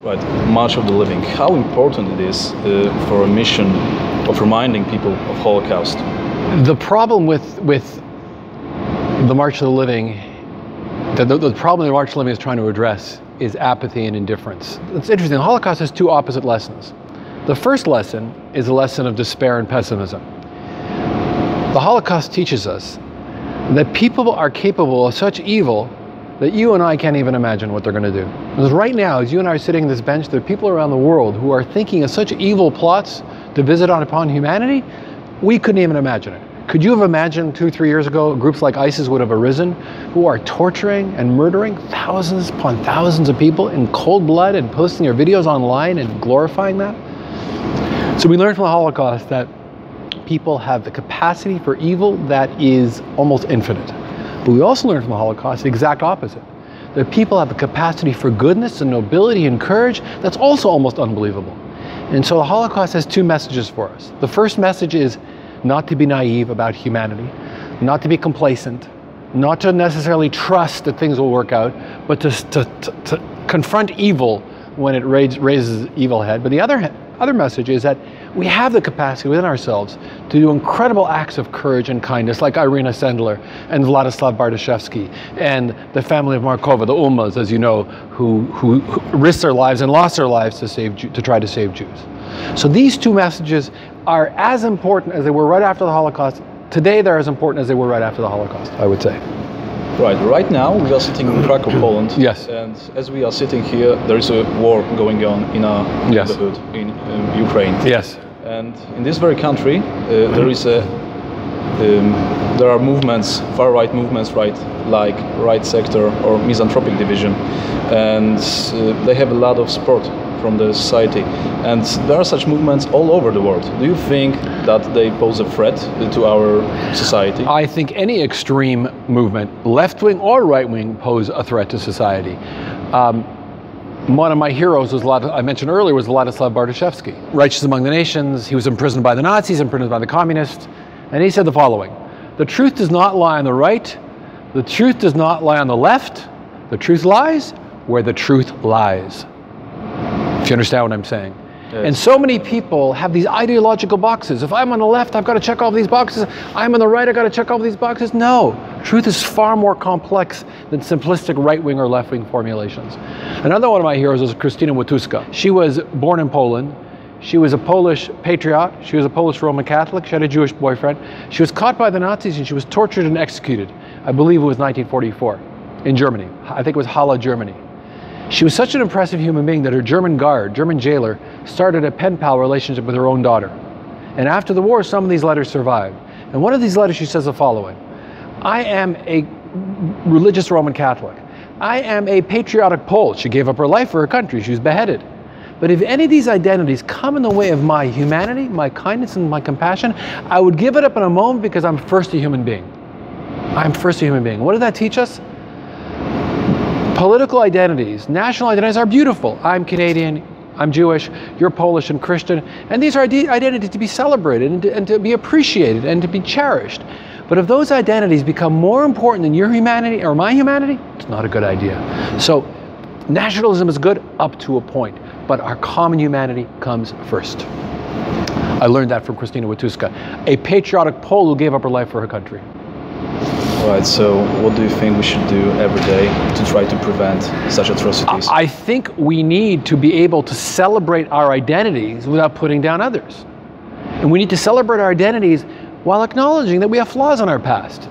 Right, March of the Living. How important it is for a mission of reminding people of Holocaust? The problem with the March of the Living, the problem the March of the Living is trying to address is apathy and indifference. It's interesting, the Holocaust has two opposite lessons. The first lesson is a lesson of despair and pessimism. The Holocaust teaches us that people are capable of such evil that you and I can't even imagine what they're going to do. Because right now, as you and I are sitting on this bench, there are people around the world who are thinking of such evil plots to visit upon humanity, we couldn't even imagine it. Could you have imagined 2-3 years ago groups like ISIS would have arisen, who are torturing and murdering thousands upon thousands of people in cold blood and posting their videos online and glorifying that? So we learned from the Holocaust that people have the capacity for evil that is almost infinite. But we also learned from the Holocaust the exact opposite. That people have the capacity for goodness and nobility and courage that's also almost unbelievable. And so the Holocaust has two messages for us. The first message is not to be naive about humanity, not to be complacent, not to necessarily trust that things will work out, but to confront evil when it raises evil head. But the other message is that we have the capacity within ourselves to do incredible acts of courage and kindness, like Irina Sendler and Vladislav Bartoszewski and the family of Markova, the Ulmas, as you know, who risked their lives and lost their lives to try to save Jews. So these two messages are as important as they were right after the Holocaust. Today they're as important as they were right after the Holocaust, I would say. Right now we are sitting in Krakow, Poland. Yes. And as we are sitting here, there is a war going on in our neighborhood in Ukraine. Yes. And in this very country, there are movements, far-right movements, like Right Sector or Misanthropic Division, and they have a lot of support from the society. And there are such movements all over the world. Do you think that they pose a threat to our society? I think any extreme movement, left-wing or right-wing, pose a threat to society. One of my heroes was, I mentioned earlier, was Vladislav Bartoszewski. Righteous among the nations, he was imprisoned by the Nazis, imprisoned by the communists, and he said the following: the truth does not lie on the right, the truth does not lie on the left, the truth lies where the truth lies. If you understand what I'm saying. Yes. And so many people have these ideological boxes. If I'm on the left, I've got to check all these boxes. I'm on the right, I've got to check all these boxes. No, truth is far more complex than simplistic right-wing or left-wing formulations. Another one of my heroes was Krystyna Łaziuk. She was born in Poland. She was a Polish patriot. She was a Polish Roman Catholic. She had a Jewish boyfriend. She was caught by the Nazis and she was tortured and executed. I believe it was 1944 in Germany. I think it was Halle, Germany. She was such an impressive human being that her German guard, German jailer, started a pen pal relationship with her own daughter. And after the war, some of these letters survived. And one of these letters, she says the following: I am a religious Roman Catholic. I am a patriotic Pole. She gave up her life for her country. She was beheaded. But if any of these identities come in the way of my humanity, my kindness, and my compassion, I would give it up in a moment because I'm first a human being. I'm first a human being. What did that teach us? Political identities, national identities are beautiful. I'm Canadian, I'm Jewish, you're Polish and Christian, and these are identities to be celebrated and to be appreciated and to be cherished. But if those identities become more important than your humanity or my humanity, it's not a good idea. So nationalism is good up to a point, but our common humanity comes first. I learned that from Krystyna Łaziuk, a patriotic Pole who gave up her life for her country. Right, so what do you think we should do every day to try to prevent such atrocities? I think we need to be able to celebrate our identities without putting down others. And we need to celebrate our identities while acknowledging that we have flaws in our past.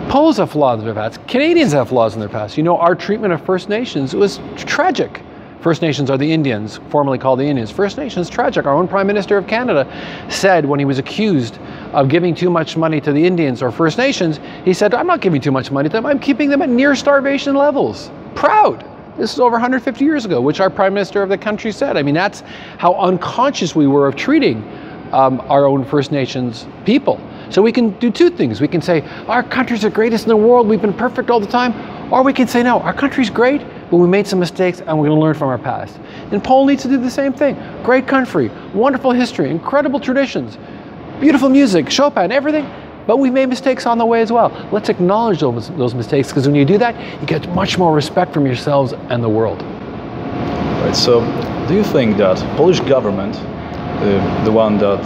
Poles have flaws in their past. Canadians have flaws in their past. You know, our treatment of First Nations was tragic. First Nations are the Indians, formerly called the Indians. First Nations, tragic. Our own Prime Minister of Canada said when he was accused of giving too much money to the Indians or First Nations, he said, I'm not giving too much money to them, I'm keeping them at near starvation levels. Proud. This is over 150 years ago, which our Prime Minister of the country said. I mean, that's how unconscious we were of treating our own First Nations people. So we can do two things. We can say, our country's the greatest in the world, we've been perfect all the time. Or we can say, no, our country's great, but we made some mistakes and we're going to learn from our past. And Poland needs to do the same thing. Great country, wonderful history, incredible traditions, beautiful music, Chopin, everything. But we've made mistakes on the way as well. Let's acknowledge those mistakes, because when you do that, you get much more respect from yourselves and the world. Right, so do you think that Polish government, the one that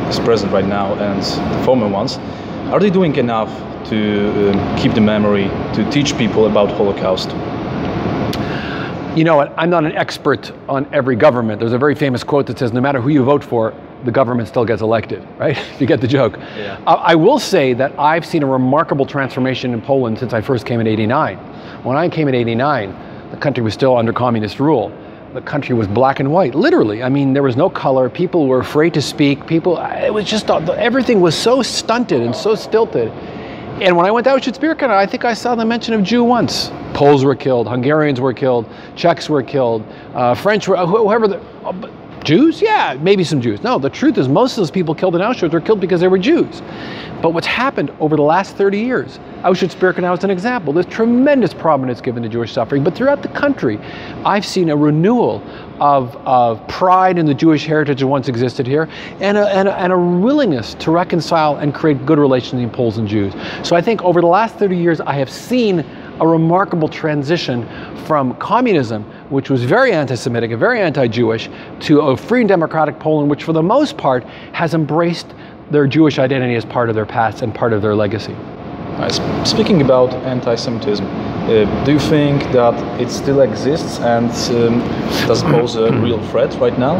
is present right now and the former ones, are they doing enough to keep the memory, to teach people about Holocaust? You know what, I'm not an expert on every government. There's a very famous quote that says, no matter who you vote for, the government still gets elected, right? You get the joke. Yeah. I will say that I've seen a remarkable transformation in Poland since I first came in '89. When I came in '89, the country was still under communist rule. The country was black and white, literally. I mean, there was no color. People were afraid to speak. It was just, everything was so stunted and so stilted. And when I went to Auschwitz-Birkenau, I think I saw the mention of Jew once. Poles were killed, Hungarians were killed, Czechs were killed, French were, whoever, Jews? Yeah, maybe some Jews. No, the truth is most of those people killed in Auschwitz were killed because they were Jews. But what's happened over the last 30 years, Auschwitz-Birkenau is an example. There's tremendous prominence given to Jewish suffering, but throughout the country, I've seen a renewal of pride in the Jewish heritage that once existed here, and a willingness to reconcile and create good relations between Poles and Jews. So I think over the last 30 years, I have seen a remarkable transition from communism, which was very anti-Semitic and very anti-Jewish, to a free and democratic Poland, which for the most part has embraced their Jewish identity as part of their past and part of their legacy. Speaking about anti-Semitism, do you think that it still exists and does it pose a real threat right now?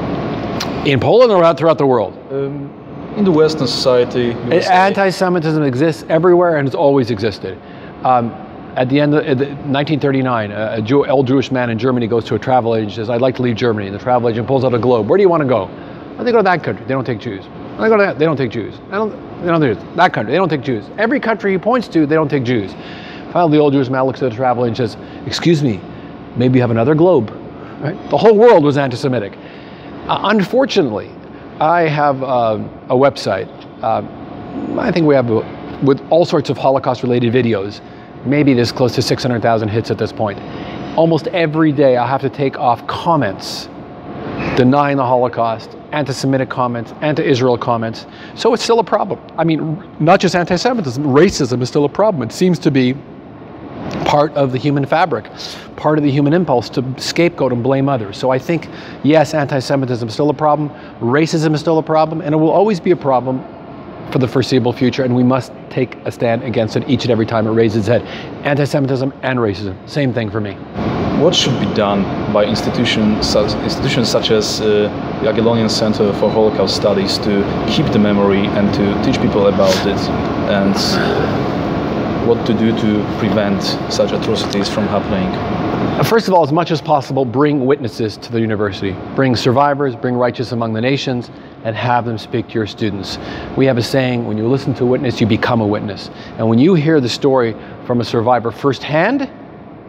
In Poland or throughout the world? In the Western society. Anti-Semitism exists everywhere and has always existed. At the end of 1939, an old Jewish man in Germany goes to a travel agent and says, I'd like to leave Germany. And the travel agent pulls out a globe. Where do you want to go? Well, they go to that country. They don't take Jews. They go to that. They don't take Jews. They don't take Jews. That country. They don't take Jews. Every country he points to, they don't take Jews. Finally, the old Jewish man looks at the travel agent and says, excuse me, maybe you have another globe. Right? The whole world was anti-Semitic. Unfortunately, I have a website. I think we have with all sorts of Holocaust-related videos. Maybe there's close to 600,000 hits at this point. Almost every day I have to take off comments denying the Holocaust, anti-Semitic comments, anti-Israel comments. So it's still a problem. I mean, not just anti-Semitism, racism is still a problem. It seems to be part of the human fabric, part of the human impulse to scapegoat and blame others. So I think, yes, anti-Semitism is still a problem, racism is still a problem, and it will always be a problem for the foreseeable future, and we must take a stand against it each and every time it raises its head. Anti-Semitism and racism, same thing for me. What should be done by institutions such as the Jagiellonian Center for Holocaust Studies to keep the memory and to teach people about it, and what to do to prevent such atrocities from happening? First of all, as much as possible, bring witnesses to the university. Bring survivors, bring righteous among the nations, and have them speak to your students. We have a saying, when you listen to a witness, you become a witness. And when you hear the story from a survivor firsthand,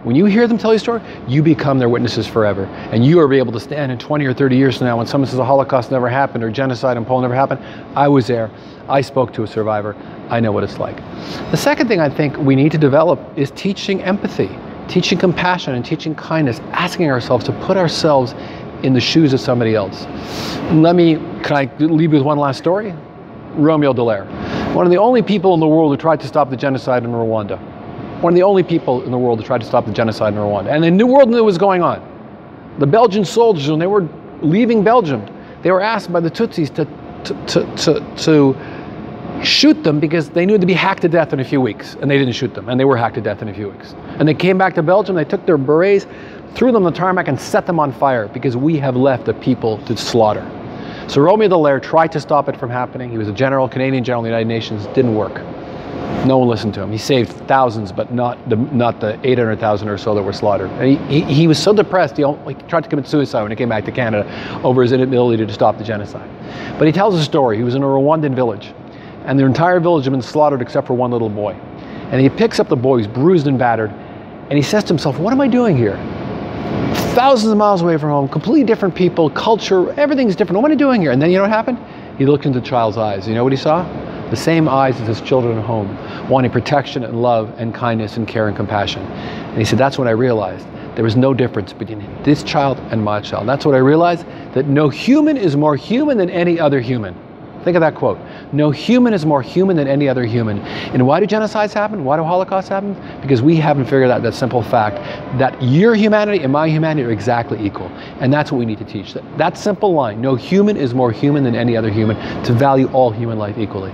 when you hear them tell your story, you become their witnesses forever. And you are able to stand in 20 or 30 years from now when someone says the Holocaust never happened or genocide in Poland never happened. I was there. I spoke to a survivor. I know what it's like. The second thing I think we need to develop is teaching empathy, teaching compassion and teaching kindness, asking ourselves to put ourselves in the shoes of somebody else. Can I leave you with one last story? Romeo Dallaire, one of the only people in the world who tried to stop the genocide in Rwanda. One of the only people in the world who tried to stop the genocide in Rwanda. And the world knew what was going on. The Belgian soldiers, when they were leaving Belgium, they were asked by the Tutsis to shoot them because they knew they'd be hacked to death in a few weeks. And they didn't shoot them, and they were hacked to death in a few weeks. And they came back to Belgium, they took their berets, threw them on the tarmac and set them on fire because we have left a people to slaughter. So Romeo Dallaire tried to stop it from happening. He was a general, Canadian general in the United Nations. Didn't work. No one listened to him. He saved thousands, but not the 800,000 or so that were slaughtered. And he was so depressed, he tried to commit suicide when he came back to Canada over his inability to stop the genocide. But he tells a story. He was in a Rwandan village, and their entire village had been slaughtered except for one little boy. And he picks up the boy, who's bruised and battered, and he says to himself, what am I doing here? Thousands of miles away from home, completely different people, culture, everything's different. What am I doing here? And then you know what happened? He looked into the child's eyes. You know what he saw? The same eyes as his children at home, wanting protection and love and kindness and care and compassion. And he said, that's when I realized there was no difference between this child and my child. That's what I realized, that no human is more human than any other human. Think of that quote. No human is more human than any other human. And why do genocides happen? Why do Holocausts happen? Because we haven't figured out that simple fact that your humanity and my humanity are exactly equal. And that's what we need to teach. That simple line, no human is more human than any other human, to value all human life equally.